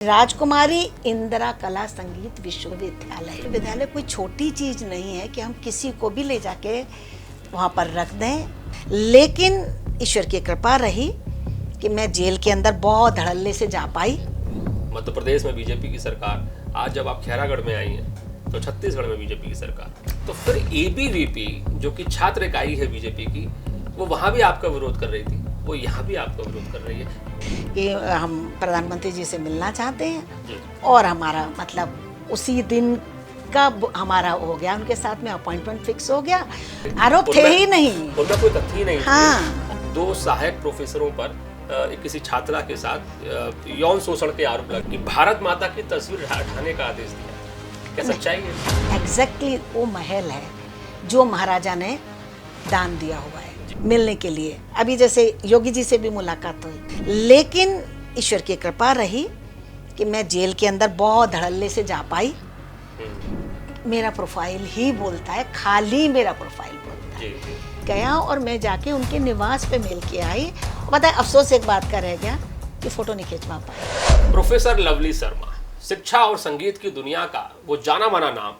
राजकुमारी इंदिरा कला संगीत विश्वविद्यालय कोई छोटी चीज नहीं है कि हम किसी को भी ले जाके वहाँ पर रख दें। लेकिन ईश्वर की कृपा रही कि मैं जेल के अंदर बहुत धड़ल्ले से जा पाई। मध्य प्रदेश में बीजेपी की सरकार, आज जब आप खैरागढ़ में आई हैं तो छत्तीसगढ़ में बीजेपी की सरकार, तो फिर एबीवीपी जो कि छात्र इकाई है बीजेपी की, वो वहाँ भी आपका विरोध कर रही थी, वो यहाँ भी आपका विरोध कर रही है कि हम प्रधानमंत्री जी से मिलना चाहते हैं जी। और हमारा मतलब उसी दिन का हमारा हो गया, उनके साथ में अपॉइंटमेंट फिक्स हो गया। आरोप थे ही नहीं, उनमें कोई तथ्य ही नहीं। हाँ। 2 सहायक प्रोफेसरों पर किसी छात्रा के साथ यौन शोषण के आरोप लगे, भारत माता की तस्वीर हटाने का आदेश दिया। क्या सच्चाई है? एग्जैक्टली वो महल है जो महाराजा ने दान दिया हुआ है मिलने के लिए। अभी जैसे योगी जी से भी मुलाकात हुई, लेकिन ईश्वर की कृपा रही कि मैं जेल के अंदर बहुत धड़ल्ले से जा पाई। मेरा प्रोफाइल ही बोलता है, खाली मेरा प्रोफाइल बोलता है। गया और मैं जाके उनके निवास पे मिल के आई। पता है, अफसोस एक बात का रह गया कि फोटो नहीं खिंचवा पाई। प्रोफेसर लवली शर्मा शिक्षा और संगीत की दुनिया का वो जाना माना नाम,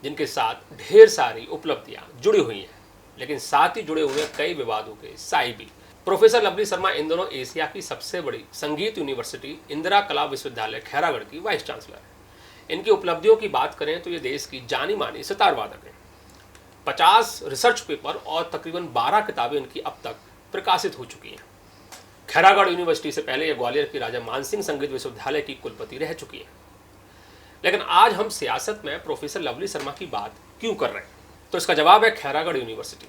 जिनके साथ ढेर सारी उपलब्धियां जुड़ी हुई हैं, लेकिन साथ ही जुड़े हुए कई विवादों के साई भी। प्रोफेसर लवली शर्मा इन दोनों एशिया की सबसे बड़ी संगीत यूनिवर्सिटी इंदिरा कला विश्वविद्यालय खैरागढ़ की वाइस चांसलर है। इनकी उपलब्धियों की बात करें तो ये देश की जानी मानी सितार वादक है। 50 रिसर्च पेपर और तकरीबन 12 किताबें इनकी अब तक प्रकाशित हो चुकी हैं। खैरागढ़ यूनिवर्सिटी से पहले ये ग्वालियर की राजा मानसिंह संगीत विश्वविद्यालय की कुलपति रह चुकी हैं। लेकिन आज हम सियासत में प्रोफेसर लवली शर्मा की बात क्यों कर रहे हैं, तो इसका जवाब है खैरागढ़ यूनिवर्सिटी।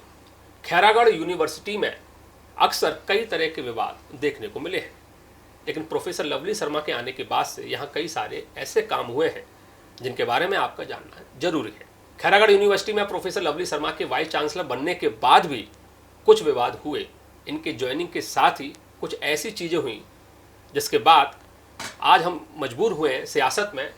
खैरागढ़ यूनिवर्सिटी में अक्सर कई तरह के विवाद देखने को मिले हैं, लेकिन प्रोफेसर लवली शर्मा के आने के बाद से यहाँ कई सारे ऐसे काम हुए हैं जिनके बारे में आपका जानना जरूरी है। खैरागढ़ यूनिवर्सिटी में प्रोफेसर लवली शर्मा के वाइस चांसलर बनने के बाद भी कुछ विवाद हुए। इनके ज्वाइनिंग के साथ ही कुछ ऐसी चीज़ें हुई जिसके बाद आज हम मजबूर हुए हैं सियासत में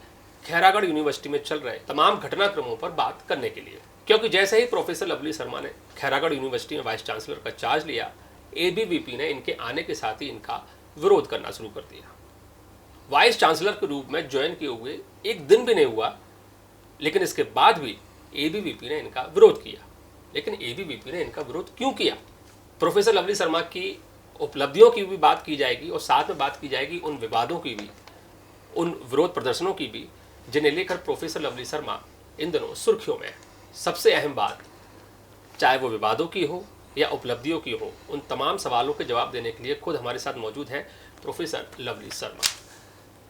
खैरागढ़ यूनिवर्सिटी में चल रहे तमाम घटनाक्रमों पर बात करने के लिए। क्योंकि जैसे ही प्रोफेसर लवली शर्मा ने खैरागढ़ यूनिवर्सिटी में वाइस चांसलर का चार्ज लिया, एबीवीपी ने इनके आने के साथ ही इनका विरोध करना शुरू कर दिया। वाइस चांसलर के रूप में ज्वाइन किए हुए एक दिन भी नहीं हुआ, लेकिन इसके बाद भी एबीवीपी ने इनका विरोध किया। लेकिन एबीवीपी ने इनका विरोध क्यों किया? प्रोफेसर लवली शर्मा की उपलब्धियों की भी बात की जाएगी और साथ में बात की जाएगी उन विवादों की भी, उन विरोध प्रदर्शनों की भी जिन्हें लेकर प्रोफेसर लवली शर्मा इन दिनों सुर्खियों में है। सबसे अहम बात, चाहे वो विवादों की हो या उपलब्धियों की हो, उन तमाम सवालों के जवाब देने के लिए खुद हमारे साथ मौजूद हैं प्रोफेसर लवली शर्मा।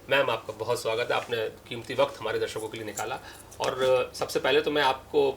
मैम, आपका बहुत स्वागत है, आपने कीमती वक्त हमारे दर्शकों के लिए निकाला। और सबसे पहले तो मैं आपको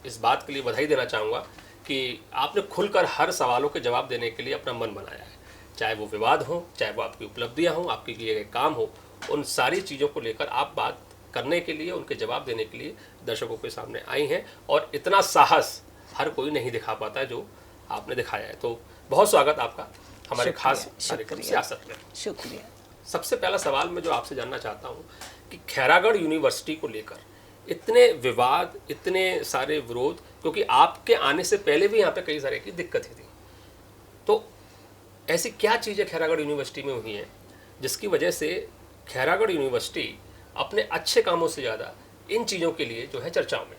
इस बात के लिए बधाई देना चाहूँगा कि आपने खुलकर हर सवालों के जवाब देने के लिए अपना मन बनाया है। चाहे वो विवाद हो, चाहे वो आपकी उपलब्धियाँ हों, आपके किए गए काम हो, उन सारी चीज़ों को लेकर आप बात करने के लिए, उनके जवाब देने के लिए दर्शकों के सामने आई हैं। और इतना साहस हर कोई नहीं दिखा पाता जो आपने दिखाया है। तो बहुत स्वागत आपका हमारे खास कार्यक्रम सियासत में। शुक्रिया। सबसे पहला सवाल मैं जो आपसे जानना चाहता हूँ कि खैरागढ़ यूनिवर्सिटी को लेकर इतने विवाद, इतने सारे विरोध, क्योंकि आपके आने से पहले भी यहाँ पे कई सारे की दिक्कतें थी, तो ऐसी क्या चीज़ें खैरागढ़ यूनिवर्सिटी में हुई हैं जिसकी वजह से खैरागढ़ यूनिवर्सिटी अपने अच्छे कामों से ज़्यादा इन चीज़ों के लिए जो है चर्चाओं में?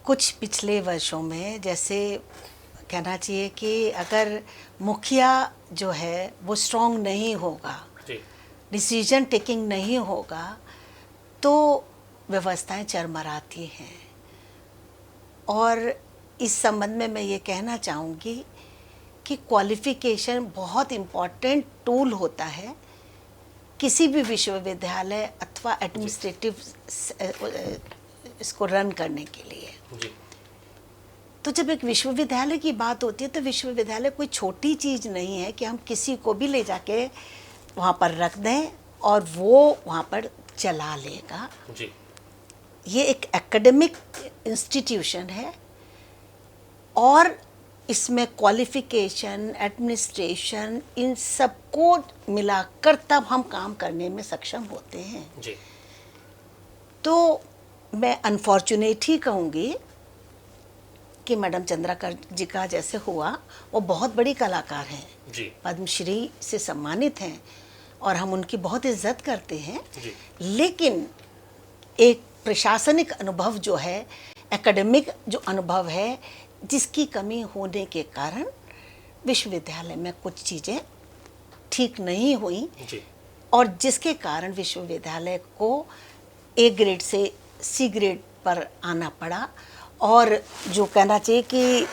कुछ पिछले वर्षों में जैसे कहना चाहिए कि अगर मुखिया जो है वो स्ट्रॉन्ग नहीं होगा, डिसीजन टेकिंग नहीं होगा, तो व्यवस्थाएं चरमराती हैं। और इस संबंध में मैं ये कहना चाहूँगी कि क्वालिफिकेशन बहुत इम्पॉर्टेंट टूल होता है किसी भी विश्वविद्यालय अथवा एडमिनिस्ट्रेटिव इसको रन करने के लिए। तो जब एक विश्वविद्यालय की बात होती है तो विश्वविद्यालय कोई छोटी चीज़ नहीं है कि हम किसी को भी ले जाके वहाँ पर रख दें और वो वहाँ पर चला लेगा जी। ये एक एकेडमिक इंस्टीट्यूशन है और इसमें क्वालिफिकेशन, एडमिनिस्ट्रेशन, इन सबको मिलाकर तब हम काम करने में सक्षम होते हैं जी। तो मैं अनफॉर्चुनेट ही कहूँगी कि मैडम चंद्राकर जी का जैसे हुआ, वो बहुत बड़ी कलाकार हैं, जी। पद्मश्री से सम्मानित हैं और हम उनकी बहुत इज्जत करते हैं, जी। लेकिन एक प्रशासनिक अनुभव जो है, एकेडमिक जो अनुभव है, जिसकी कमी होने के कारण विश्वविद्यालय में कुछ चीज़ें ठीक नहीं हुई जी। और जिसके कारण विश्वविद्यालय को ए ग्रेड से सी ग्रेड पर आना पड़ा। और जो कहना चाहिए कि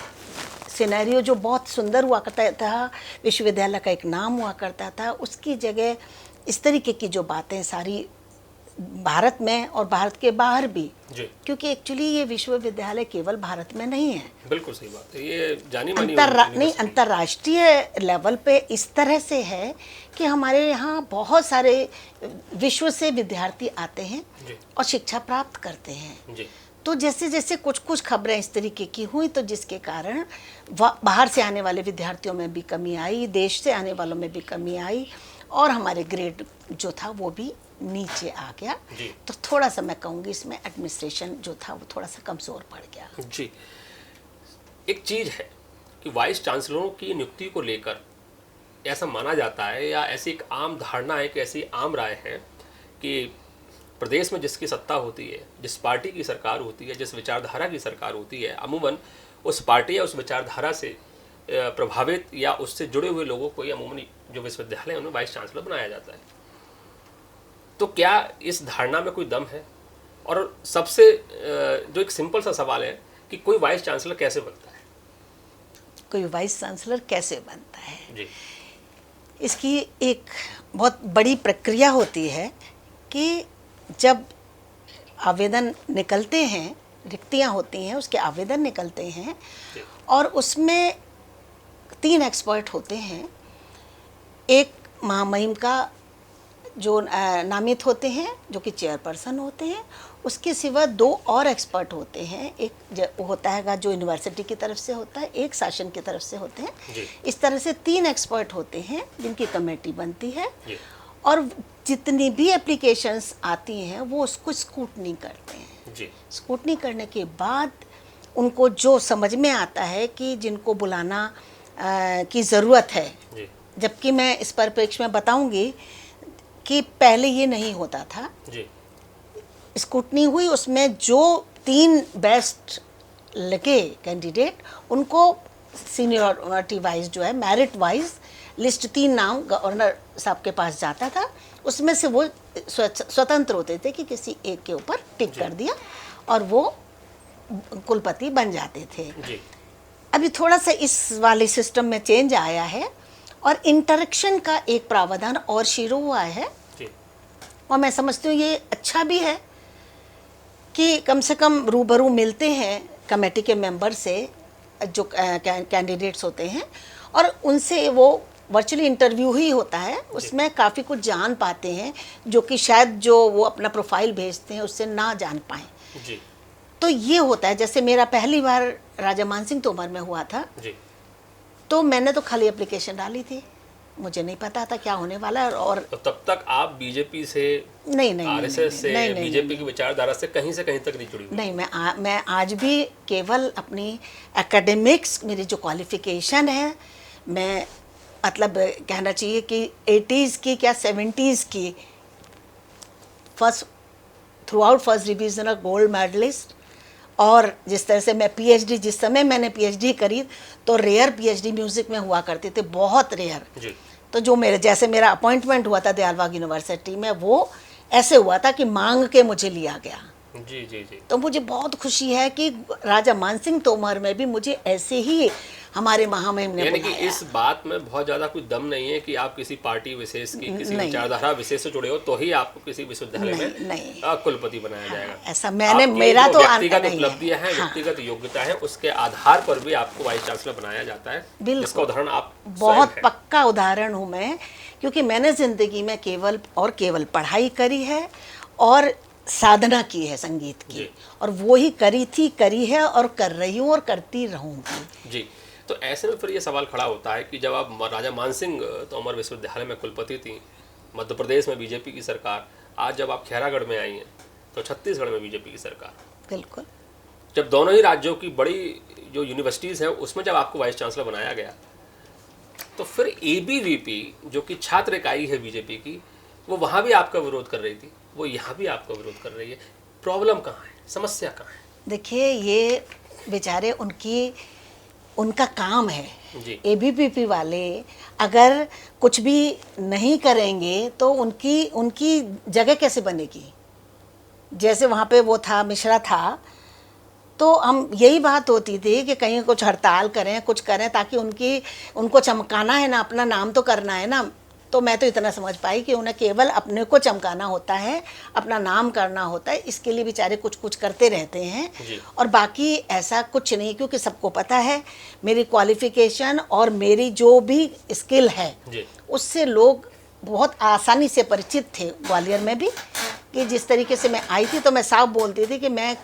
सिनेरियो जो बहुत सुंदर हुआ करता था, विश्वविद्यालय का एक नाम हुआ करता था, उसकी जगह इस तरीके की जो बातें सारी भारत में और भारत के बाहर भी, जी। क्योंकि एक्चुअली ये विश्वविद्यालय केवल भारत में नहीं है, बिल्कुल सही बात है, ये जानी मानी नहीं अंतर्राष्ट्रीय लेवल पे इस तरह से है कि हमारे यहाँ बहुत सारे विश्व से विद्यार्थी आते हैं जी। और शिक्षा प्राप्त करते हैं। जी। तो जैसे जैसे कुछ खबरें इस तरीके की हुई, तो जिसके कारण बाहर से आने वाले विद्यार्थियों में भी कमी आई, देश से आने वालों में भी कमी आई और हमारे ग्रेड जो था वो भी नीचे आ गया। जी। तो थोड़ा सा मैं कहूँगी इसमें एडमिनिस्ट्रेशन जो था वो थोड़ा सा कमज़ोर पड़ गया। जी। एक चीज़ है कि वाइस चांसलरों की नियुक्ति को लेकर ऐसा माना जाता है, या ऐसी एक आम धारणा है कि ऐसी आम राय है कि प्रदेश में जिसकी सत्ता होती है, जिस पार्टी की सरकार होती है, जिस विचारधारा की सरकार होती है, अमूमन उस पार्टी या उस विचारधारा से प्रभावित या उससे जुड़े हुए लोगों को, या अमूमन जो विश्वविद्यालय उन्हें वाइस चांसलर बनाया जाता है। तो क्या इस धारणा में कोई दम है? और सबसे जो एक सिंपल सा सवाल है कि कोई वाइस चांसलर कैसे बनता है? कोई वाइस चांसलर कैसे बनता है? जी। इसकी एक बहुत बड़ी प्रक्रिया होती है कि जब आवेदन निकलते हैं, रिक्तियां होती हैं, उसके आवेदन निकलते हैं और उसमें 3 एक्सपर्ट होते हैं। एक महामहिम का जो नामित होते हैं, जो कि चेयरपर्सन होते हैं, उसके सिवा 2 और एक्सपर्ट होते हैं। एक होता है जो यूनिवर्सिटी की तरफ से होता है, एक शासन की तरफ से होते हैं। जी। इस तरह से 3 एक्सपर्ट होते हैं जिनकी कमेटी बनती है जी। और जितनी भी एप्लीकेशंस आती हैं वो उसको स्क्रूटनी करते हैं। जी। स्क्रूटनी करने के बाद उनको जो समझ में आता है कि जिनको बुलाना की ज़रूरत है, जबकि मैं इस परिप्रेक्ष्य में बताऊंगी कि पहले ये नहीं होता था। जी। स्क्रूटनी हुई, उसमें जो 3 बेस्ट लगे कैंडिडेट, उनको सीनियरिटी वाइज जो है, मेरिट वाइज लिस्ट 3 नाम गवर्नर साहब के पास जाता था। उसमें से वो स्वतंत्र होते थे कि किसी एक के ऊपर टिक कर दिया और वो कुलपति बन जाते थे। जी। अभी थोड़ा सा इस वाले सिस्टम में चेंज आया है और इंटरेक्शन का एक प्रावधान और शुरू हुआ है। जी। और मैं समझती हूँ ये अच्छा भी है कि कम से कम रूबरू मिलते हैं कमेटी के मेंबर से, जो कैंडिडेट्स होते हैं, और उनसे वो वर्चुअली इंटरव्यू ही होता है, उसमें काफ़ी कुछ जान पाते हैं जो कि शायद जो वो अपना प्रोफाइल भेजते हैं उससे ना जान पाएँ। जी। तो ये होता है। जैसे मेरा पहली बार राजा मानसिंह तोमर में हुआ था। जी। तो मैंने तो खाली एप्लीकेशन डाली थी, मुझे नहीं पता था क्या होने वाला है। और तो तब तक आप बीजेपी से, नहीं आरएसएस से, बीजेपी की विचारधारा से कहीं तक नहीं जुड़ी हुई? नहीं, मैं आज भी केवल अपनी एकेडमिक्स, मेरी जो क्वालिफिकेशन है, मैं मतलब कहना चाहिए कि 80s की क्या 70s की throughout first divisional gold medallist. और जिस तरह से मैं पीएचडी, जिस समय मैंने पीएचडी करी तो रेयर पीएचडी म्यूज़िक में हुआ करते थे, बहुत रेयर। जी। तो जो जैसे मेरा अपॉइंटमेंट हुआ था दयालबाग यूनिवर्सिटी में, वो ऐसे हुआ था कि मांग के मुझे लिया गया। जी जी जी। तो मुझे बहुत खुशी है कि राजा मानसिंह तोमर में भी मुझे ऐसे ही हमारे महामहिम ने यानी कि इस बात में बहुत ज़्यादा कोई दम नहीं है कि आप किसी पार्टी विशेष की, किसी विचारधारा विशेष से जुड़े हो तो ही आपको किसी विश्वविद्यालय में कुलपति बनाया जाएगा। ऐसा मेरा तो व्यक्तिगत उपलब्धियां हैं, व्यक्तिगत योग्यता है, उसके आधार पर भी आपको वाइस चांसलर बनाया जाता है। इसका उदाहरण आप बहुत पक्का उदाहरण हूँ मैं, क्योंकि मैंने जिंदगी में केवल पढ़ाई करी है और साधना की है संगीत की, और वो ही करी है और कर रही हूँ और करती रहूँगी। जी। तो ऐसे में फिर ये सवाल खड़ा होता है कि जब आप राजा मानसिंह तोमर विश्वविद्यालय में कुलपति थी, मध्य प्रदेश में बीजेपी की सरकार, आज जब आप खैरागढ़ में आई हैं तो छत्तीसगढ़ में बीजेपी की सरकार, बिल्कुल, जब दोनों ही राज्यों की बड़ी जो यूनिवर्सिटीज़ हैं उसमें जब आपको वाइस चांसलर बनाया गया, तो फिर एबीवीपी जो कि छात्र इकाई है बीजेपी की, वो वहाँ भी आपका विरोध कर रही थी, वो यहाँ भी आपका विरोध कर रही है। प्रॉब्लम कहाँ है, समस्या कहाँ है? देखिए, ये बेचारे उनका काम है। एबीवीपी वाले अगर कुछ भी नहीं करेंगे तो उनकी जगह कैसे बनेगी? जैसे वहाँ पे वो था, मिश्रा था, तो हम यही बात होती थी कि कहीं कुछ हड़ताल करें, कुछ करें, ताकि उनको चमकाना है ना, अपना नाम तो करना है ना। तो मैं तो इतना समझ पाई कि उन्हें केवल अपने को चमकाना होता है, अपना नाम करना होता है, इसके लिए बेचारे कुछ कुछ करते रहते हैं। और बाकी ऐसा कुछ नहीं, क्योंकि सबको पता है मेरी क्वालिफिकेशन और मेरी जो भी स्किल है उससे लोग बहुत आसानी से परिचित थे ग्वालियर में भी, कि जिस तरीके से मैं आई थी तो मैं साफ बोलती थी कि मैं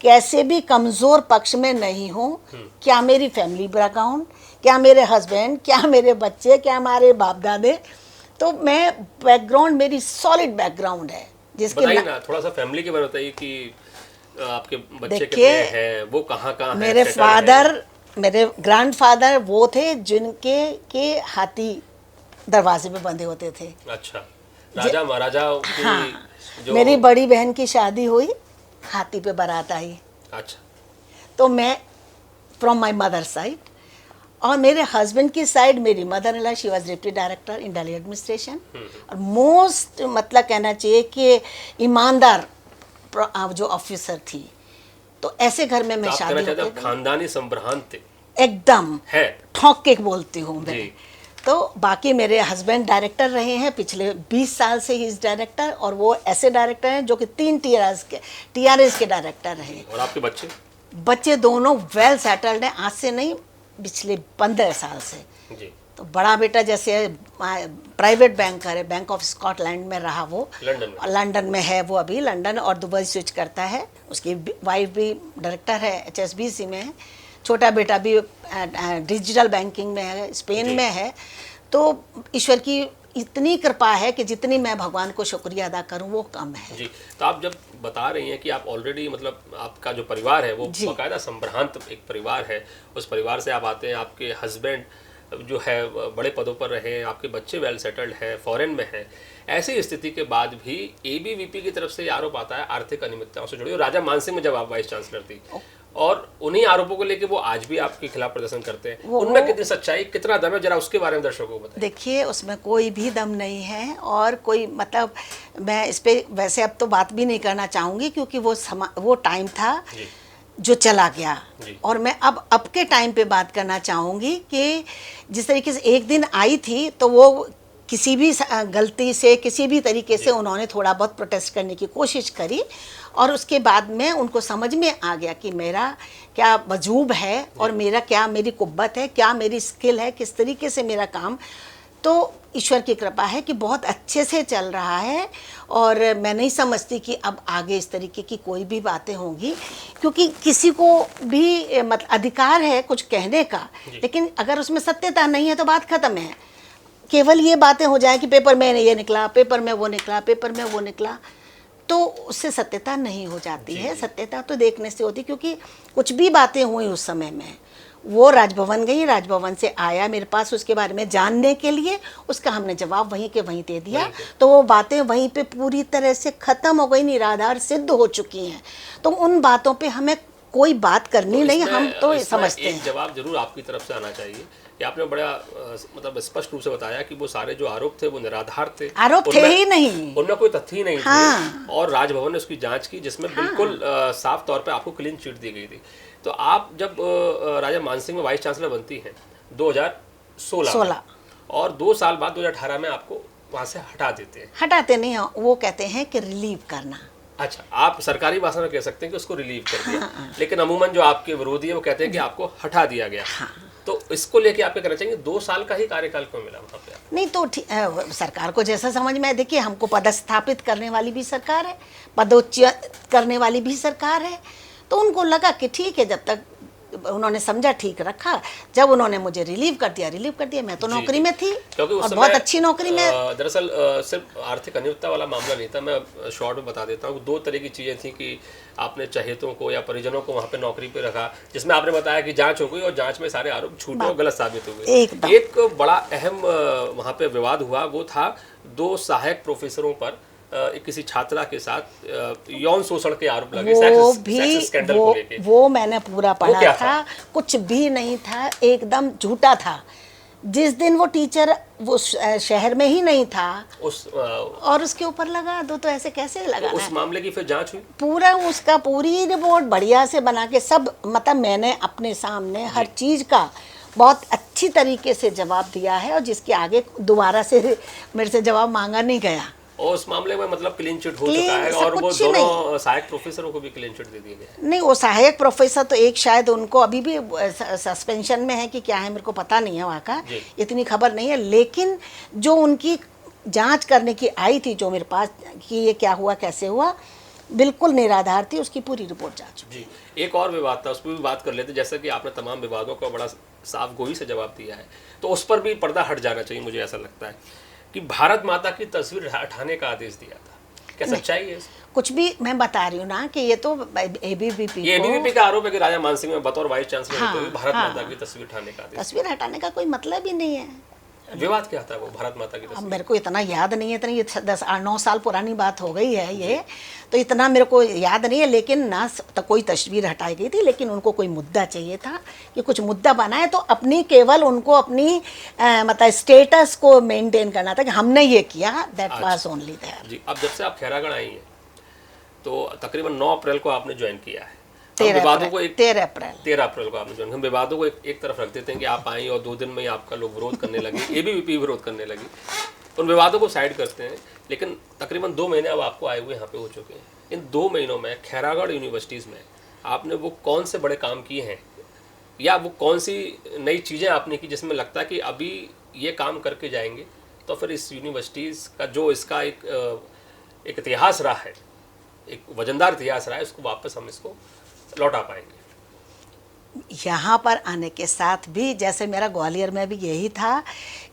कैसे भी कमज़ोर पक्ष में नहीं हूँ। क्या मेरी फैमिली बैकग्राउंड, क्या मेरे हस्बैंड, क्या मेरे बच्चे, क्या हमारे बाप दादे, तो मैं बैकग्राउंड, मेरी सॉलिड बैकग्राउंड है। जिसके बताइए ना थोड़ा सा फैमिली के बारे में बताइए कि आपके बच्चे कितने हैं, वो कहाँ हैं? मेरे ग्रैंडफादर वो थे जिनके हाथी दरवाजे पे बंधे होते थे। अच्छा, राजा महाराजा की। हाँ, मेरी बड़ी बहन की शादी हुई, हाथी पे बारात आई। अच्छा, तो मैं फ्रॉम माय मदर साइड, और मेरे हस्बैंड की साइड मेरी mother in law, she was deputy director in Delhi administration, और मोस्ट मतलब कहना चाहिए कि ईमानदार जो ऑफिसर थी। तो ऐसे घर में मैं शादी होती थी। खानदानी संभ्रांत थे एकदम है, ठोक के बोलती हूँ मैं। तो बाकी मेरे हस्बैंड डायरेक्टर रहे हैं पिछले 20 साल से, ही इज डायरेक्टर, और वो ऐसे डायरेक्टर हैं जो कि 3 टीआरएस के डायरेक्टर रहे। और आपके बच्चे दोनों वेल सेटल्ड हैं, आज से नहीं, पिछले 15 साल से जी। तो बड़ा बेटा जैसे प्राइवेट बैंकर है, बैंक ऑफ स्कॉटलैंड में रहा, वो लंदन में है, वो अभी लंदन और दुबई स्विच करता है। उसकी वाइफ भी डायरेक्टर है, HSBC में है। छोटा बेटा भी डिजिटल बैंकिंग में है, स्पेन में है। तो ईश्वर की इतनी कृपा है कि जितनी मैं भगवान को शुक्रिया अदा करूं वो कम है जी। तो आप जब बता रही हैं कि आप ऑलरेडी मतलब आपका जो परिवार है वो बाकायदा संभ्रांत एक परिवार है, उस परिवार से आप आते हैं, आपके हस्बैंड जो है बड़े पदों पर रहे, आपके बच्चे वेल सेटल्ड हैं, फॉरेन में हैं, ऐसी स्थिति के बाद भी एबीवीपी की तरफ से आरोप आता है आर्थिक अनियमितताओं से जुड़ी। और राजा मानसिंह में जब आप वाइस चांसलर थी, और उन्हीं आरोपों को लेके वो आज भी आपके खिलाफ प्रदर्शन करते हैं, उनमें कितनी सच्चाई, कितना दम है, जरा उसके बारे में दर्शकों को बताइए। देखिए, उसमें कोई भी दम नहीं है, और कोई मतलब मैं इस पे वैसे अब तो बात भी नहीं करना चाहूँगी, क्योंकि वो टाइम था जो चला गया। और मैं अब के टाइम पे बात करना चाहूँगी कि जिस तरीके से एक दिन आई थी, तो वो किसी भी गलती से, किसी भी तरीके से उन्होंने थोड़ा बहुत प्रोटेस्ट करने की कोशिश करी, और उसके बाद में उनको समझ में आ गया कि मेरा क्या वजूब है, और मेरी कुव्वत है, क्या मेरी स्किल है, किस तरीके से मेरा काम। तो ईश्वर की कृपा है कि बहुत अच्छे से चल रहा है, और मैं नहीं समझती कि अब आगे इस तरीके की कोई भी बातें होंगी, क्योंकि किसी को भी मतलब अधिकार है कुछ कहने का, लेकिन अगर उसमें सत्यता नहीं है तो बात खत्म है। केवल ये बातें हो जाए कि पेपर में ये निकला, पेपर में वो निकला, पेपर में वो निकला, तो उससे सत्यता नहीं हो जाती है। सत्यता तो देखने से होती, क्योंकि कुछ भी बातें हुई उस समय में, वो राजभवन गई, राजभवन से आया मेरे पास उसके बारे में जानने के लिए, उसका हमने जवाब वहीं के वहीं दे दिया, तो वो बातें वहीं पे पूरी तरह से ख़त्म हो गई, निराधार सिद्ध हो चुकी हैं। तो उन बातों पे हमें कोई बात करनी नहीं, हम तो समझते हैं। जवाब जरूर आपकी तरफ से आना चाहिए कि आपने बड़ा मतलब स्पष्ट रूप से बताया कि वो सारे जो आरोप थे वो निराधार थे, आरोप थे ही नहीं, उनमें कोई तथ्य ही नहीं थे, और राजभवन ने उसकी जांच की, जिसमें बिल्कुल साफ तौर पे आपको क्लीन चिट दी गई थी। तो आप जब राजा मानसिंह में वाइस चांसलर बनती हैं 2016 और 2 साल बाद 2018 में आपको वहाँ से हटा देते हैं। हटाते नहीं, वो कहते हैं कि रिलीव करना। अच्छा, आप सरकारी भाषा में कह सकते हैं कि उसको रिलीव कर दिया, लेकिन अमूमन जो आपके विरोधी है वो कहते हैं कि आपको हटा दिया गया। तो इसको लेके आप क्या कहना चाहेंगे? 2 साल का ही कार्यकाल क्यों मिला वहाँ पे? नहीं तो सरकार को जैसा समझ में आए, देखिए हमको पदस्थापित करने वाली भी सरकार है, पदोच्चय करने वाली भी सरकार है, तो उनको लगा कि ठीक है, जब तक उन्होंने समझा ठीक रखा। जब उन्होंने मुझे रिलीव कर दिया, मैं तो नौकरी में थी क्योंकि उस और समय बहुत अच्छी नौकरी में। दरअसल सिर्फ आर्थिक अनियमितता वाला मामला नहीं था, मैं शॉर्ट में बता देता हूँ। 2 तरह की चीज़ें थी कि आपने चहेतों को या परिजनों को वहाँ पे नौकरी पे रखा, जिसमें आपने बताया कि जांच हो गई और जांच में सारे आरोप झूठे और गलत साबित हो गए। एक बड़ा अहम वहाँ पे विवाद हुआ, वो था 2 सहायक प्रोफेसरों पर किसी छात्रा के साथ यौन शोषण के आरोप लगे, सेक्स स्कैंडल को लेके। वो मैंने पूरा पढ़ा था, कुछ भी नहीं था, एकदम झूठा था। जिस दिन वो टीचर वो शहर में ही नहीं था और उसके ऊपर लगा दो, तो ऐसे कैसे लगा? तो उस मामले की फिर जांच हुई, पूरा उसका पूरी रिपोर्ट बढ़िया से बना के सब, मतलब मैंने अपने सामने हर चीज का बहुत अच्छी तरीके से जवाब दिया है, और जिसके आगे दोबारा से मेरे से जवाब मांगा नहीं गया। और उस मामले में मतलब क्लीन चिट हो चुका है, और वो दोनों सहायक प्रोफेसरों को भी क्लीन चिट दे दिए गए। नहीं, वो सहायक प्रोफेसर तो एक शायद उनको अभी भी सस्पेंशन में है कि क्या है, मेरे को पता नहीं है, वहाँ का इतनी खबर नहीं है। लेकिन जो उनकी जांच करने की आई थी जो मेरे पास कि ये क्या हुआ कैसे हुआ, बिल्कुल निराधार थी, उसकी पूरी रिपोर्ट जा चुकी। जी, एक और विवाद था, उस पर भी बात कर लेते। जैसे कि आपने तमाम विवादों का बड़ा साफ गोई से जवाब दिया है, तो उस पर भी पर्दा हट जाना चाहिए, मुझे ऐसा लगता है कि भारत माता की तस्वीर हटाने का आदेश दिया था। क्या सच्चाई है? कुछ भी मैं बता रही हूँ ना कि ये तो एबीवीपी का आरोप है कि राजा मानसिंह में बतौर वाइस चांसलर भारत माता की तस्वीर हटाने का आदेश। तस्वीर हटाने का कोई मतलब ही नहीं है। विवाद क्या था वो भारत माता की तस्वीर? मेरे को इतना याद नहीं है, इतनी ये 10-9 साल पुरानी बात हो गई है ये, तो इतना मेरे को याद नहीं है। लेकिन ना तो कोई तस्वीर हटाई गई थी, लेकिन उनको कोई मुद्दा चाहिए था कि कुछ मुद्दा बनाए, तो अपनी केवल उनको अपनी मतलब स्टेटस को मेंटेन करना था कि हमने ये किया, दैट वाज ओनली देयर। जी, अब जब से आप खैरागढ़ आई हैं तो तकरीबन 9 अप्रैल को आपने ज्वाइन किया है। 13 अप्रैल को आपने ज्वाइन। हम विवादों को एक तरफ रख देते हैं कि आप आई और 2 दिन में ही आपका लोग विरोध करने लगे, एबीवीपी विरोध करने लगी, उन विवादों को साइड करते हैं। लेकिन तकरीबन 2 महीने अब आपको आए हुए यहाँ पे हो चुके हैं। इन 2 महीनों में खैरागढ़ यूनिवर्सिटीज़ में आपने वो कौन से बड़े काम किए हैं, या वो कौन सी नई चीज़ें आपने की जिसमें लगता है कि अभी ये काम करके जाएंगे तो फिर इस यूनिवर्सिटीज़ का जो इसका एक इतिहास रहा है, एक वजनदार इतिहास रहा है, उसको वापस हम इसको लौटा पाएंगे? यहाँ पर आने के साथ भी जैसे मेरा ग्वालियर में भी यही था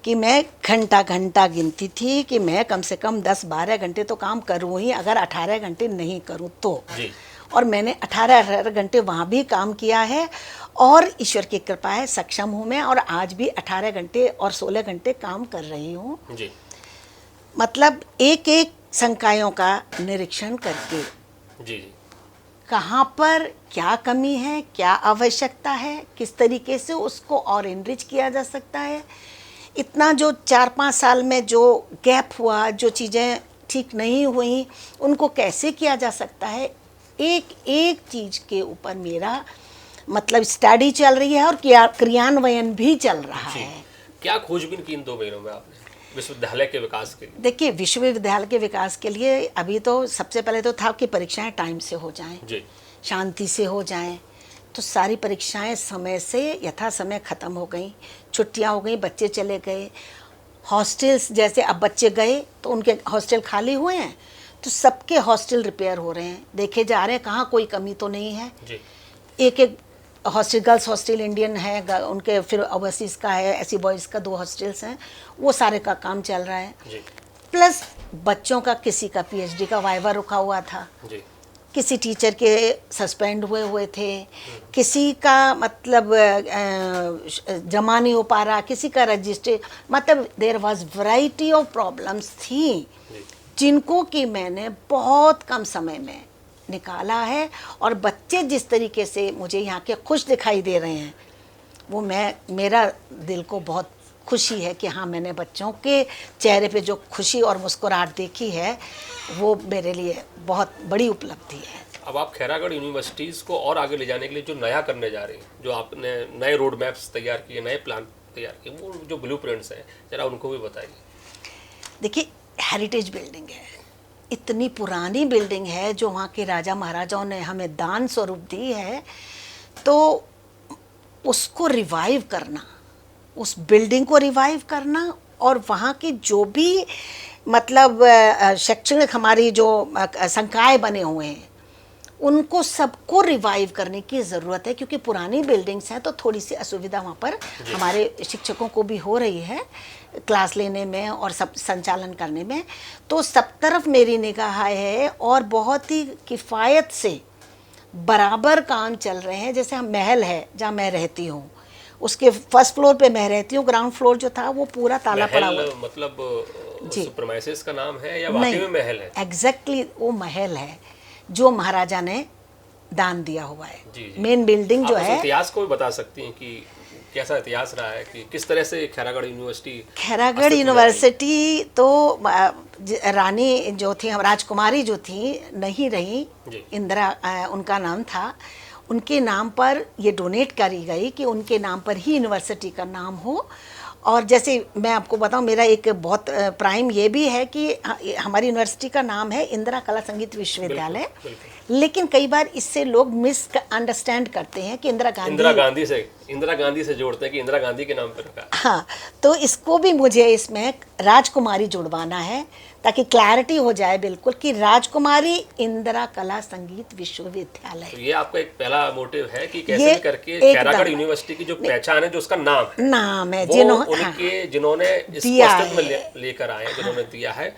कि मैं घंटा घंटा गिनती थी कि मैं कम से कम 10-12 घंटे तो काम करूँ ही, अगर 18 घंटे नहीं करूँ तो जी। और मैंने 18 घंटे वहाँ भी काम किया है, और ईश्वर की कृपा है सक्षम हूँ मैं, और आज भी 18 घंटे और 16 घंटे काम कर रही हूँ। जी। मतलब एक एक संकायों का निरीक्षण करके जी, कहाँ पर क्या कमी है, क्या आवश्यकता है, किस तरीके से उसको और इनरिच किया जा सकता है। इतना जो 4-5 साल में जो गैप हुआ, जो चीज़ें ठीक नहीं हुई, उनको कैसे किया जा सकता है, एक एक चीज़ के ऊपर मेरा मतलब स्टडी चल रही है और क्रियान्वयन भी चल रहा है। क्या खोजबीन की इन 2 महीनों में आपने विश्वविद्यालय के विकास के लिए? देखिए, विश्वविद्यालय के विकास के लिए अभी तो सबसे पहले तो था कि परीक्षाएं टाइम से हो जाएं, शांति से हो जाएं। तो सारी परीक्षाएं समय से यथा समय ख़त्म हो गई, छुट्टियां हो गई, बच्चे चले गए। हॉस्टल्स जैसे अब बच्चे गए तो उनके हॉस्टल खाली हुए हैं, तो सबके हॉस्टल रिपेयर हो रहे हैं, देखे जा रहे हैं कहाँ कोई कमी तो नहीं है। एक एक हॉस्टल, गर्ल्स हॉस्टल इंडियन है उनके, फिर ओवरसीज़ का है, ऐसी बॉयज़ का 2 हॉस्टल्स हैं, वो सारे का काम चल रहा है। प्लस बच्चों का किसी का पीएचडी का वाइवा रुका हुआ था, किसी टीचर के सस्पेंड हुए थे, किसी का मतलब जमा नहीं हो पा रहा, किसी का रजिस्टर, मतलब there was variety of problems थी जिनको कि मैंने बहुत कम समय में निकाला है। और बच्चे जिस तरीके से मुझे यहाँ के खुश दिखाई दे रहे हैं, वो मेरा दिल को बहुत खुशी है कि हाँ, मैंने बच्चों के चेहरे पे जो खुशी और मुस्कुराहट देखी है, वो मेरे लिए बहुत बड़ी उपलब्धि है। अब आप खैरागढ़ यूनिवर्सिटीज़ को और आगे ले जाने के लिए जो नया करने जा रहे हैं, जो आपने नए रोड मैप्स तैयार किए, नए प्लान तैयार किए, वो जो ब्लूप्रिंट्स हैं, जरा उनको भी बताइए। देखिए, हेरिटेज बिल्डिंग है, इतनी पुरानी बिल्डिंग है जो वहाँ के राजा महाराजाओं ने हमें दान स्वरूप दी है, तो उसको रिवाइव करना, उस बिल्डिंग को रिवाइव करना, और वहाँ की जो भी मतलब शैक्षणिक हमारी जो संकाय बने हुए हैं उनको सबको रिवाइव करने की ज़रूरत है, क्योंकि पुरानी बिल्डिंग्स हैं तो थोड़ी सी असुविधा वहाँ पर हमारे शिक्षकों को भी हो रही है क्लास लेने में और सब संचालन करने में। तो सब तरफ मेरी निगाह है और बहुत ही किफ़ायत से बराबर काम चल रहे हैं। जैसे हम महल है जहाँ मैं रहती हूँ, उसके फर्स्ट फ्लोर पे मैं रहती हूँ, ग्राउंड फ्लोर जो था वो पूरा ताला पड़ा हुआ। मतलब जी, सुपरमाइसिस का नाम है या वाकई में महल है? एग्जैक्टली वो महल है जो महाराजा ने दान दिया हुआ है। जी, जी। मेन बिल्डिंग जो आप उस है, इतिहास को भी बता सकती हैं कि कैसा इतिहास रहा है, कि किस तरह से खैरागढ़ यूनिवर्सिटी खैरागढ़ यूनिवर्सिटी तो रानी जो थी, राजकुमारी जो थी, नहीं रही, जी। इंदिरा उनका नाम था। उनके नाम पर ये डोनेट करी गई कि उनके नाम पर ही यूनिवर्सिटी का नाम हो। और जैसे मैं आपको बताऊं, मेरा एक बहुत प्राइम ये भी है कि हमारी यूनिवर्सिटी का नाम है इंदिरा कला संगीत विश्वविद्यालय, लेकिन कई बार इससे लोग मिस अंडरस्टैंड करते हैं कि इंदिरा गांधी से जोड़ते हैं कि इंदिरा गांधी के नाम पर रखा। हाँ, तो इसको भी मुझे इसमें राजकुमारी जुड़वाना है ताकि क्लैरिटी हो जाए बिल्कुल कि राजकुमारी इंदिरा कला संगीत विश्वविद्यालय। तो ये आपका एक पहला मोटिव है कि कैसे भी करके खैरागढ़ यूनिवर्सिटी की जो पहचान है, जो उसका नाम है, जिन्होंने इसको अस्तित्व में लेकर आए, जिन्होंने दिया है,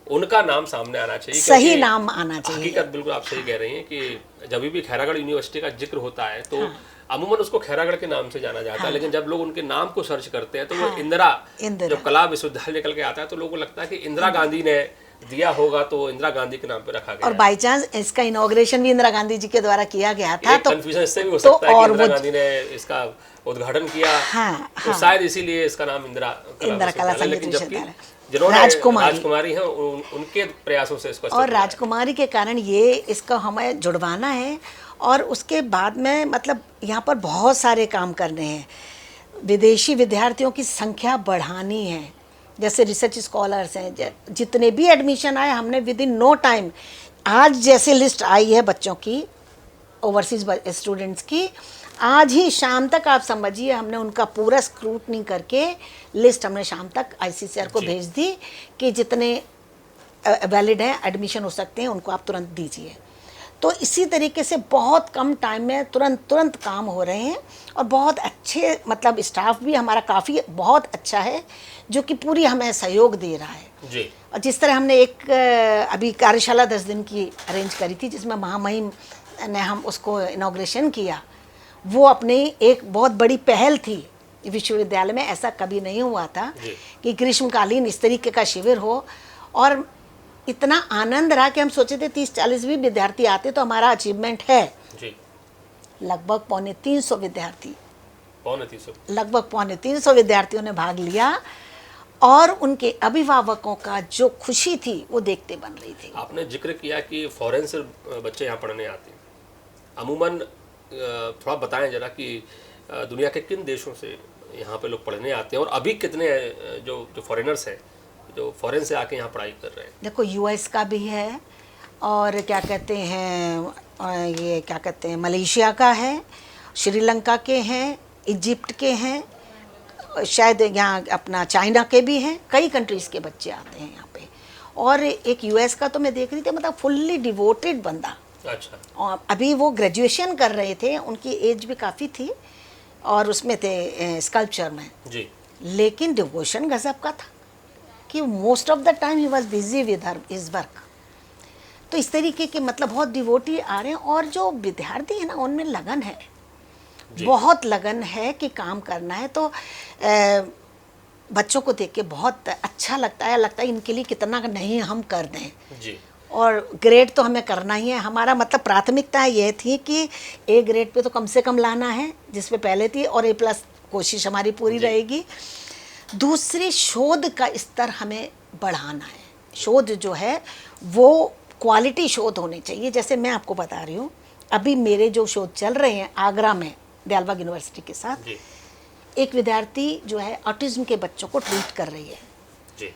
उनका नाम सामने आना चाहिए, सही नाम आना चाहिए। हकीकत बिल्कुल आप सही कह रही हैं कि जब भी खैरागढ़ यूनिवर्सिटी का जिक्र होता है तो अमूमन उसको खैरागढ़ के नाम से जाना जाता है, लेकिन जब लोग उनके नाम को सर्च करते हैं तो वो इंदिरा जब कला विश्वविद्यालय निकल के आता है तो लोगों को लगता है कि इंदिरा गांधी ने दिया होगा, तो इंदिरा गांधी के नाम पे रखा गया। और बाय चांस इसका इनॉग्रेशन भी इंदिरा गांधी जी के द्वारा किया गया था, तो कंफ्यूजन इससे भी हो सकता है कि इंदिरा गांधी ने इसका उद्घाटन किया, तो शायद इसीलिए इसका नाम इंदिरा कला संगीत विश्वविद्यालय, जिन्होंने राजकुमारी हैं उनके प्रयासों से इसको, और राजकुमारी के कारण ये इसका हमें जुड़वाना है। और उसके बाद में मतलब यहाँ पर बहुत सारे काम करने हैं, विदेशी विद्यार्थियों की संख्या बढ़ानी है, जैसे रिसर्च स्कॉलर्स हैं, जितने भी एडमिशन आए हमने विद इन नो टाइम, आज जैसे लिस्ट आई है बच्चों की, ओवरसीज स्टूडेंट्स की, आज ही शाम तक आप समझिए हमने उनका पूरा स्क्रूटनी करके लिस्ट हमने शाम तक ICCR को भेज दी कि जितने वैलिड हैं, एडमिशन हो सकते हैं, उनको आप तुरंत दीजिए। तो इसी तरीके से बहुत कम टाइम में तुरंत काम हो रहे हैं और बहुत अच्छे, मतलब स्टाफ भी हमारा काफ़ी बहुत अच्छा है जो कि पूरी हमें सहयोग दे रहा है जी। और जिस तरह हमने एक अभी कार्यशाला 10 दिन की अरेंज करी थी जिसमें महामहिम ने हम उसको इनॉग्रेशन किया, वो अपनी एक बहुत बड़ी पहल थी विश्वविद्यालय में। ऐसा कभी नहीं हुआ था कि ग्रीष्मकालीन इस तरीके का शिविर हो, और इतना आनंद रहा कि हम सोचे थे 30-40 भी विद्यार्थी आते तो हमारा अचीवमेंट है जी। लगभग 350 विद्यार्थी, 350 लगभग 350 विद्यार्थियों ने भाग लिया और उनके अभिभावकों का जो खुशी थी वो देखते बन रही थी। आपने जिक्र किया कि फॉरेन से बच्चे यहाँ पढ़ने आते हैं, अमूमन थोड़ा बताएं जरा कि दुनिया के किन देशों से यहाँ पे लोग पढ़ने आते हैं और अभी कितने जो फॉरेनर्स हैं जो फॉरेन से आके यहाँ पढ़ाई कर रहे हैं? देखो US का भी है और क्या कहते हैं, ये क्या कहते हैं, मलेशिया का है, श्रीलंका के हैं, इजिप्ट के हैं, शायद यहाँ अपना चाइना के भी हैं, कई कंट्रीज़ के बच्चे आते हैं यहाँ पे। और एक US का तो मैं देख रही थी, मतलब फुल्ली डिवोटेड बंदा। अच्छा। और अभी वो ग्रेजुएशन कर रहे थे, उनकी एज भी काफ़ी थी और उसमें थे स्कल्पचर में जी, लेकिन डिवोशन गजब का था कि most of the time he was busy with his work. तो इस तरीके के मतलब बहुत डिवोटी आ रहे हैं और जो विद्यार्थी है ना उनमें लगन है, बहुत लगन है कि काम करना है। तो बच्चों को देख के बहुत अच्छा लगता है इनके लिए कितना नहीं हम कर दें जी। और ग्रेड तो हमें करना ही है। हमारा मतलब प्राथमिकता ये थी कि A ग्रेड पे तो कम से कम लाना है जिसपे पहले थी, और A+ कोशिश हमारी पूरी रहेगी। दूसरी, शोध का स्तर हमें बढ़ाना है। शोध जो है वो क्वालिटी शोध होने चाहिए। जैसे मैं आपको बता रही हूँ, अभी मेरे जो शोध चल रहे हैं आगरा में दयालबाग यूनिवर्सिटी के साथ जी। एक विद्यार्थी जो है ऑटिज्म के बच्चों को ट्रीट कर रही है जी।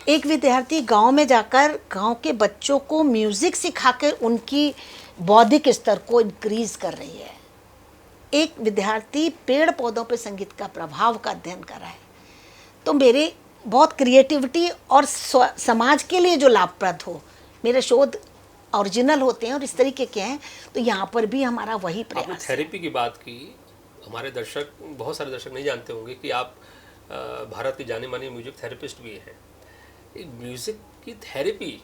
एक विद्यार्थी गांव में जाकर गांव के बच्चों को म्यूज़िक सिखाकर उनकी बौद्धिक स्तर को इंक्रीज़ कर रही है। एक विद्यार्थी पेड़ पौधों पर संगीत का प्रभाव का अध्ययन कर रहा है। तो मेरे बहुत क्रिएटिविटी और समाज के लिए जो लाभप्रद हो, मेरे शोध ओरिजिनल होते हैं और इस तरीके के हैं, तो यहाँ पर भी हमारा वही आपने प्रयास है। थेरेपी की बात की, हमारे दर्शक, बहुत सारे दर्शक नहीं जानते होंगे कि आप भारत की जाने मानी म्यूजिक थेरेपिस्ट भी हैं। एक म्यूजिक की थेरेपी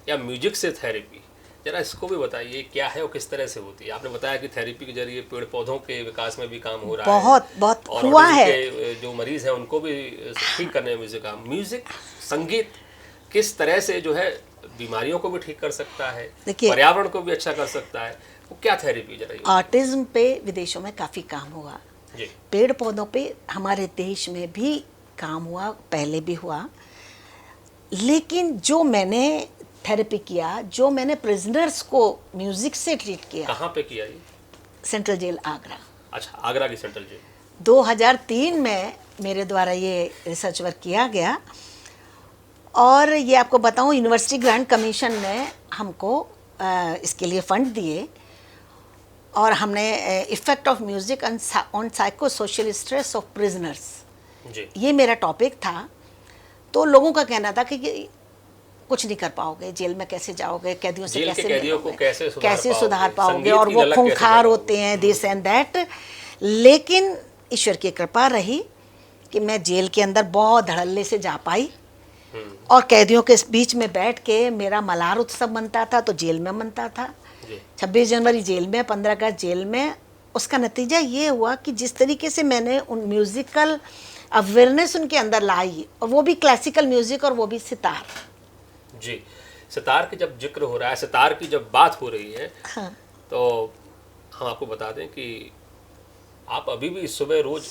या म्यूजिक से थेरेपी, जरा इसको भी बताइए क्या है और किस तरह से होती है। आपने बताया कि थेरेपी के जरिए पेड़ पौधों के विकास में भी काम हो रहा है, बहुत और हुआ ऑटिज्म है। के जो मरीज हैं उनको भी ठीक करने में म्यूजिक का, म्यूजिक संगीत किस तरह से जो है बीमारियों को भी ठीक कर सकता है, देखिए, पर्यावरण को भी अच्छा कर सकता है, वो क्या थेरेपी जरा ये? ऑटिज्म पे विदेशों में काफ़ी काम हुआ, जी पेड़ पौधों पे हमारे देश में भी काम हुआ, पहले भी हुआ। लेकिन जो मैंने थेरेपी किया, जो मैंने प्रिजनर्स को म्यूजिक से ट्रीट किया, कहाँ पे किया ये? सेंट्रल जेल आगरा, अच्छा, आगरा की सेंट्रल जेल। 2003 में मेरे द्वारा ये रिसर्च वर्क किया गया। और ये आपको बताऊं, यूनिवर्सिटी ग्रांट कमीशन ने हमको इसके लिए फंड दिए, और हमने effect of music on psycho social stress of prisoners, जी ये मेरा टॉपिक था। तो लोगों का कहना था कि कुछ नहीं कर पाओगे, जेल में कैसे जाओगे, कैदियों से जेल के कैसे कैदियों को मिलोगे, कैसे सुधार पाओगे, संगीत और की वो झलक कैसे खूंखार दिखाओगे? होते हैं, दिस एंड दैट। लेकिन ईश्वर की कृपा रही कि मैं जेल के अंदर बहुत धड़ल्ले से जा पाई, और कैदियों के बीच में बैठ के मेरा मल्हार उत्सव मनता था, तो जेल में मनता था। जी 26 जनवरी जेल में, 15 अगस्त जेल में। उसका नतीजा ये हुआ कि जिस तरीके से मैंने उन म्यूज़िकल अवेयरनेस उनके अंदर लाई, और वो भी क्लासिकल म्यूज़िक, और वो भी सितार। जी, सितार की जब जिक्र हो रहा है, सितार की जब बात हो रही है, हाँ, तो हम आपको बता दें कि आप अभी भी सुबह रोज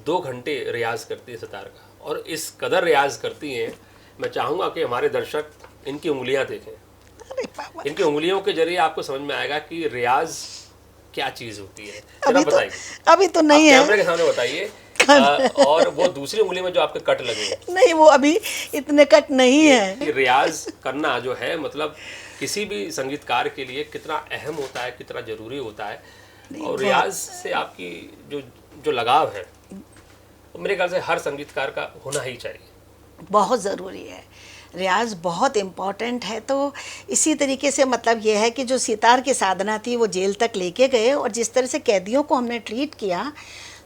2 घंटे रियाज करती हैं सितार का, और इस कदर रियाज करती हैं, मैं चाहूँगा कि हमारे दर्शक इनकी उंगलियां देखें। अरे बाबा, इनकी उंगलियों के जरिए आपको समझ में आएगा कि रियाज क्या चीज़ होती है। जरा अभी तो बताइए, अभी तो नहीं आप है, कैमरे के सामने बताइए। और वो दूसरी उंगली में जो आपके कट लगे हैं, नहीं, वो अभी इतने कट नहीं है। कि रियाज करना जो है, मतलब किसी भी संगीतकार के लिए कितना अहम होता है, कितना जरूरी होता है, और रियाज से आपकी जो जो लगाव है, तो मेरे ख्याल से हर संगीतकार का होना ही चाहिए। बहुत ज़रूरी है, रियाज बहुत इम्पॉर्टेंट है। तो इसी तरीके से मतलब ये है कि जो सितार की साधना थी वो जेल तक लेके गए, और जिस तरह से कैदियों को हमने ट्रीट किया,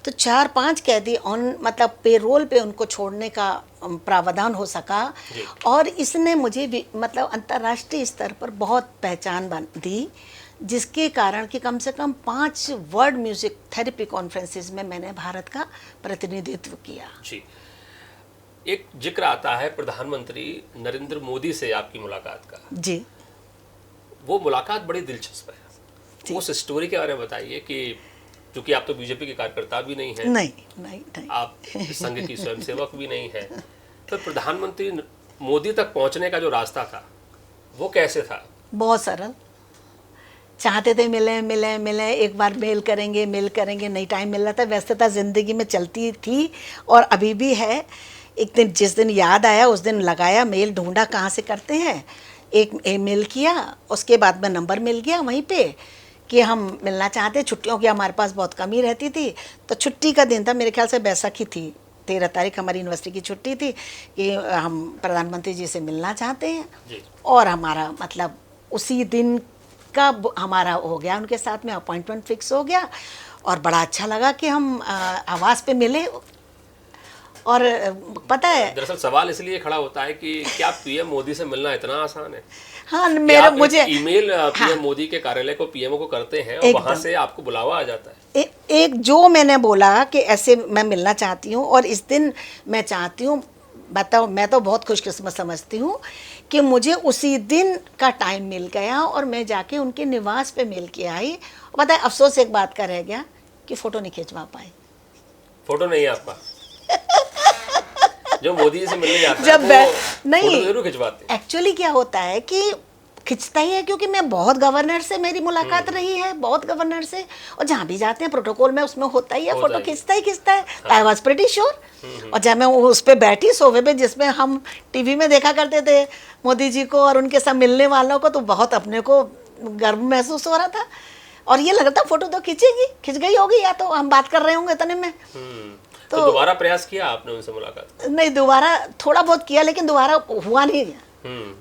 तो 4-5 कैदी ऑन मतलब पेरोल पे उनको छोड़ने का प्रावधान हो सका। और इसने मुझे भी मतलब अंतर्राष्ट्रीय स्तर पर बहुत पहचान दी, जिसके कारण कि कम से कम 5 वर्ल्ड म्यूज़िक थेरेपी कॉन्फ्रेंसेस में मैंने भारत का प्रतिनिधित्व किया। जी, एक जिक्र आता है प्रधानमंत्री नरेंद्र मोदी से आपकी मुलाकात का। जी, वो मुलाकात बड़ी दिलचस्प है, उस स्टोरी के बारे में बताइए कि क्योंकि आप तो बीजेपी के कार्यकर्ता भी नहीं हैं, नहीं, आप संघ की स्वयंसेवक भी नहीं है, तो प्रधानमंत्री मोदी तक पहुंचने का जो रास्ता था वो कैसे था? बहुत सरल, चाहते थे मिले, एक बार मेल करेंगे, नहीं टाइम मिल रहा था, व्यस्तता ज़िंदगी में चलती थी और अभी भी है। एक दिन जिस दिन याद आया उस दिन लगाया, मेल ढूंढा कहाँ से करते हैं, एक मेल किया, उसके बाद में नंबर मिल गया वहीं पे कि हम मिलना चाहते हैं। छुट्टियों की हमारे पास बहुत कमी रहती थी, तो छुट्टी का दिन था, मेरे ख्याल से बैसाखी थी, 13 तारीख हमारी यूनिवर्सिटी की छुट्टी थी, कि हम प्रधानमंत्री जी से मिलना चाहते हैं जी। और हमारा मतलब उसी दिन का हमारा हो गया, उनके साथ में अपॉइंटमेंट फिक्स हो गया, और बड़ा अच्छा लगा कि हम आवास पे मिले। और पता है, दरअसल सवाल इसलिए खड़ा होता है कि क्या पीएम मोदी से मिलना इतना आसान है? हाँ, मेरा मुझे ईमेल पीएम मोदी के कार्यालय को, पीएमओ को करते हैं, और वहां से आपको बुलावा आ जाता है। एक जो मैंने बोला कि ऐसे मैं मिलना चाहती हूँ और इस दिन मैं चाहती हूँ, बताओ, मैं तो बहुत खुशकिस्मत समझती हूँ कि मुझे उसी दिन का टाइम मिल गया और मैं जाके उनके निवास पे मिल के आई। पता है, अफसोस एक बात का रह गया कि फ़ोटो नहीं खिंचवा पाई। फोटो नहीं है आपका? जो मोदी जी से मिलने जाता जब है वो नहीं, फोटो जरूर खिंचवाते हैं। एक्चुअली क्या होता है कि खिंचता ही है, क्योंकि मैं बहुत गवर्नर से मेरी मुलाकात रही है, बहुत गवर्नर से, और जहाँ भी जाते हैं प्रोटोकॉल में उसमें होता ही है, फोटो खिंचता है। I was pretty sure. और जब मैं उस पर बैठी सोफे पे, जिसमें हम टीवी में देखा करते थे मोदी जी को और उनके साथ मिलने वालों को, तो बहुत अपने को गर्व महसूस हो रहा था, और ये लग रहा था फोटो तो खिंच गई होगी, या तो हम बात कर रहे होंगे इतने में। तो दोबारा प्रयास किया आपने उनसे मुलाकात? नहीं, दोबारा थोड़ा बहुत किया, लेकिन दोबारा हुआ नहीं,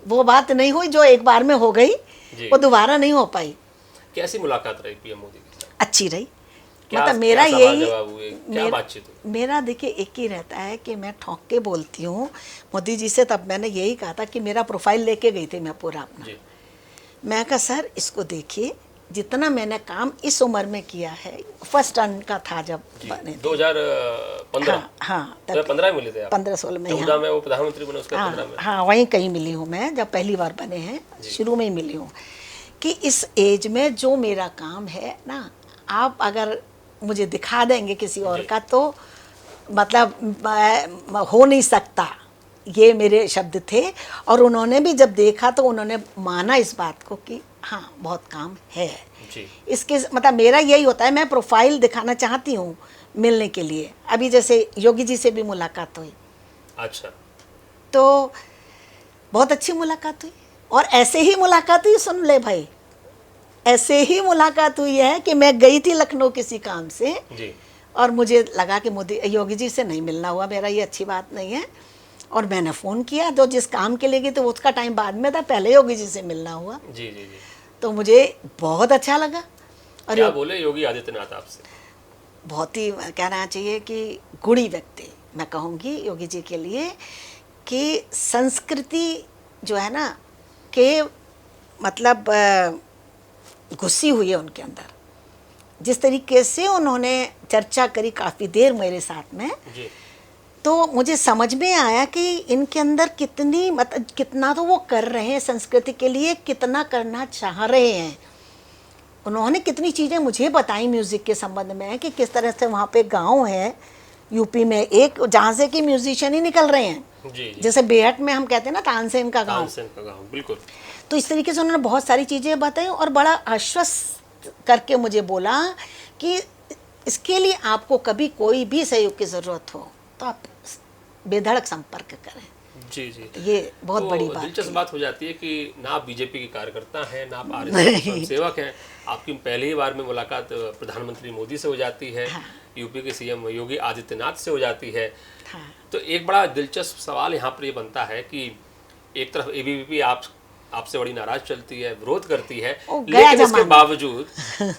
वो बात नहीं हुई जो एक बार में हो गई। जी। वो दोबारा नहीं हो पाई। कैसी मुलाकात रही पीएम मोदी के साथ? अच्छी रही। क्या मतलब मेरा क्या सवाल यही जवाब हुए, क्या बातचीत हुई? मेरा देखिए एक ही रहता है कि मैं ठोक के बोलती हूँ मोदी जी से। तब मैंने यही कहा था कि मेरा प्रोफाइल लेके गई थी मैं पूरा अपना। जी मैं कहा सर इसको देखिए, जितना मैंने काम इस उम्र में किया है, फर्स्ट टर्न का था जब जी बने थे। 2015 हाँ हाँ, तब 2015 में मिले थे आप? 15-16 में। 14 में वो प्रधानमंत्री बने, उसके 15 हाँ में। हाँ, वहीं कहीं मिली हूँ मैं जब पहली बार बने हैं, शुरू में ही मिली हूँ। कि इस एज में जो मेरा काम है ना, आप अगर मुझे दिखा देंगे किसी और जी। का तो मतलब हो नहीं सकता, ये मेरे शब्द थे। और उन्होंने भी जब देखा तो उन्होंने माना इस बात को कि हाँ बहुत काम है। जी इसके मतलब मेरा यही होता है, मैं प्रोफाइल दिखाना चाहती हूँ मिलने के लिए। अभी जैसे योगी जी से भी मुलाकात हुई, अच्छा। तो बहुत अच्छी मुलाकात हुई। और ऐसे ही मुलाकात हुई, सुन ले भाई, ऐसे ही मुलाकात हुई है कि मैं गई थी लखनऊ किसी काम से, जी और मुझे लगा कि मोदी योगी जी से नहीं मिलना हुआ मेरा, ये अच्छी बात नहीं है। और मैंने फ़ोन किया, तो जिस काम के लिए गई तो उसका टाइम बाद में था, पहले योगी जी से मिलना हुआ। जी जी जी। तो मुझे बहुत अच्छा लगा। और क्या बोले योगी आदित्यनाथ आपसे? बहुत ही कहना चाहिए कि गुणी व्यक्ति मैं कहूँगी योगी जी के लिए, कि संस्कृति जो है ना कि मतलब घुसी हुई है उनके अंदर। जिस तरीके से उन्होंने चर्चा करी काफ़ी देर मेरे साथ में, जी तो मुझे समझ में आया कि इनके अंदर कितनी मतलब कितना तो वो कर रहे हैं संस्कृति के लिए, कितना करना चाह रहे हैं। उन्होंने कितनी चीज़ें मुझे बताई म्यूज़िक के संबंध में, कि किस तरह से वहाँ पे गांव है यूपी में एक, जहाँ से कि म्यूजिशियन ही निकल रहे हैं। जी जी। जैसे बेहट में हम कहते हैं ना तानसेन का गांव, तानसेन का गाँव, बिल्कुल। तो इस तरीके से उन्होंने बहुत सारी चीज़ें बताई और बड़ा आश्वस्त करके मुझे बोला कि इसके लिए आपको कभी कोई भी सहयोग की ज़रूरत हो तो आप बेधड़क संपर्क करें। जी जी। तो ये बहुत तो बड़ी बात दिलचस्प थी। बात हो जाती है कि ना आप बीजेपी के कार्यकर्ता हैं, ना आप आरएसएस के स्वयंसेवक हैं। आपकी पहली ही बार में मुलाकात प्रधानमंत्री मोदी से हो जाती है, हाँ। यूपी के सीएम योगी आदित्यनाथ से हो जाती है। हाँ। तो एक बड़ा दिलचस्प सवाल यहाँ पर ये बनता है कि एक तरफ एबीवीपी आपसे बड़ी नाराज चलती है, विरोध करती है, लेकिन इसके बावजूद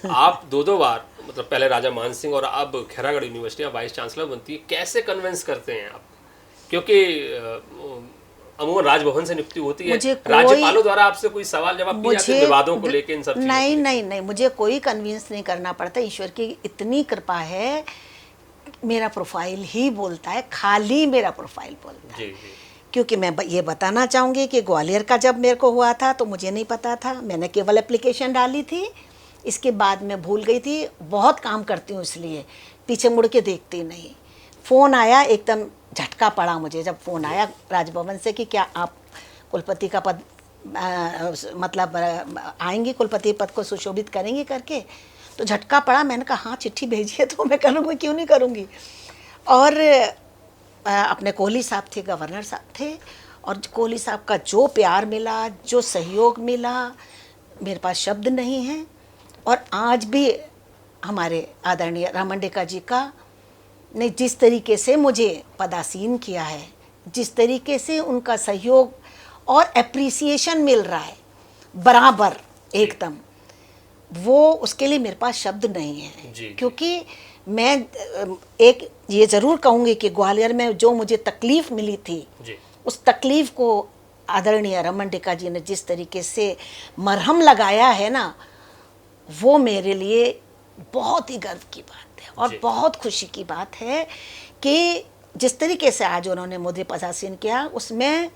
आप दो बार, मतलब पहले राजा मान सिंह और अब खैरागढ़ यूनिवर्सिटी में वाइस चांसलर बनती है। कैसे कन्विंस करते हैं आप? क्योंकि अमूमन राजभवन से नियुक्ति होती है, राज्यपालों द्वारा आपसे कोई सवाल जवाब किए जाते हैं विवादों को लेकर, इन सब चीजों नहीं को नहीं नहीं, मुझे कोई कन्विंस नहीं करना पड़ता। ईश्वर की इतनी कृपा है, मेरा प्रोफाइल ही बोलता है, खाली मेरा प्रोफाइल बोलता है। जी जी। क्योंकि मैं ये बताना चाहूँगी कि ग्वालियर का जब मेरे को हुआ था तो मुझे नहीं पता था, मैंने केवल एप्लीकेशन डाली थी, इसके बाद मैं भूल गई थी। बहुत काम करती हूँ इसलिए पीछे मुड़ के देखती नहीं। फ़ोन आया, एकदम झटका पड़ा मुझे जब फ़ोन आया राजभवन से कि क्या आप कुलपति का पद मतलब आएंगी, कुलपति पद को सुशोभित करेंगी करके। तो झटका पड़ा, मैंने कहा हाँ चिट्ठी भेजिए तो मैं करूँगी, क्यों नहीं करूँगी। और अपने कोहली साहब थे, गवर्नर साहब थे, और कोहली साहब का जो प्यार मिला, जो सहयोग मिला, मेरे पास शब्द नहीं हैं। और आज भी हमारे आदरणीय रामंडेका जी का ने जिस तरीके से मुझे पदासीन किया है, जिस तरीके से उनका सहयोग और एप्रिसिएशन मिल रहा है बराबर एकदम, वो उसके लिए मेरे पास शब्द नहीं है। जी। क्योंकि मैं एक ये ज़रूर कहूँगी कि ग्वालियर में जो मुझे तकलीफ़ मिली थी जी। उस तकलीफ़ को आदरणीय रामंडेका जी ने जिस तरीके से मरहम लगाया है ना, वो मेरे लिए बहुत ही गर्व की बात है और बहुत खुशी की बात है कि जिस तरीके से आज उन्होंने मुझे पदासीन किया, उसमें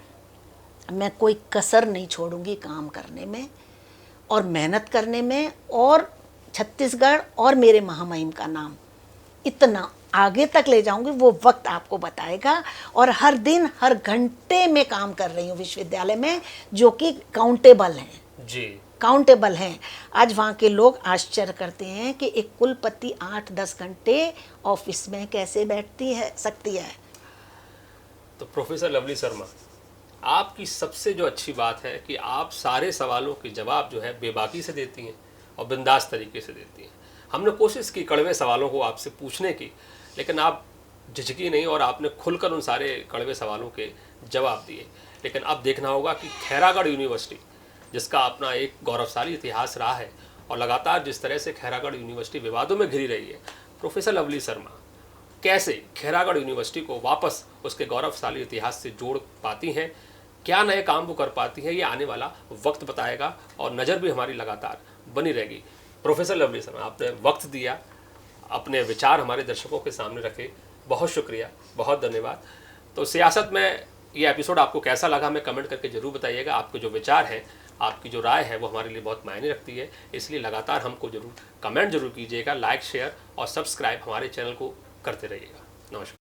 मैं कोई कसर नहीं छोड़ूंगी काम करने में और मेहनत करने में, और छत्तीसगढ़ और मेरे महामहिम का नाम इतना आगे तक ले जाऊंगी, वो वक्त आपको बताएगा। और हर दिन हर घंटे में काम कर रही हूँ विश्वविद्यालय में, जो कि काउंटेबल हैं जी, काउंटेबल हैं। आज वहाँ के लोग आश्चर्य करते हैं कि एक कुलपति 8-10 घंटे ऑफिस में कैसे बैठती है सकती है। तो प्रोफेसर लवली शर्मा, आपकी सबसे जो अच्छी बात है कि आप सारे सवालों के जवाब जो है बेबाकी से देती हैं और बिंदास तरीके से देती हैं। हमने कोशिश की कड़वे सवालों को आपसे पूछने की, लेकिन आप झिझकी नहीं और आपने खुलकर उन सारे कड़वे सवालों के जवाब दिए। लेकिन अब देखना होगा कि खैरागढ़ यूनिवर्सिटी जिसका अपना एक गौरवशाली इतिहास रहा है और लगातार जिस तरह से खैरागढ़ यूनिवर्सिटी विवादों में घिरी रही है, प्रोफेसर लवली शर्मा कैसे खैरागढ़ यूनिवर्सिटी को वापस उसके गौरवशाली इतिहास से जोड़ पाती हैं, क्या नए काम वो कर पाती हैं, ये आने वाला वक्त बताएगा और नज़र भी हमारी लगातार बनी रहेगी। प्रोफेसर लवली शर्मा, आपने वक्त दिया, अपने विचार हमारे दर्शकों के सामने रखे, बहुत शुक्रिया, बहुत धन्यवाद। तो सियासत में ये एपिसोड आपको कैसा लगा हमें कमेंट करके ज़रूर बताइएगा। आपके जो विचार हैं, आपकी जो राय है वो हमारे लिए बहुत मायने रखती है, इसलिए लगातार हमको जरूर कमेंट जरूर कीजिएगा, लाइक शेयर और सब्सक्राइब हमारे चैनल को करते रहिएगा। नमस्कार।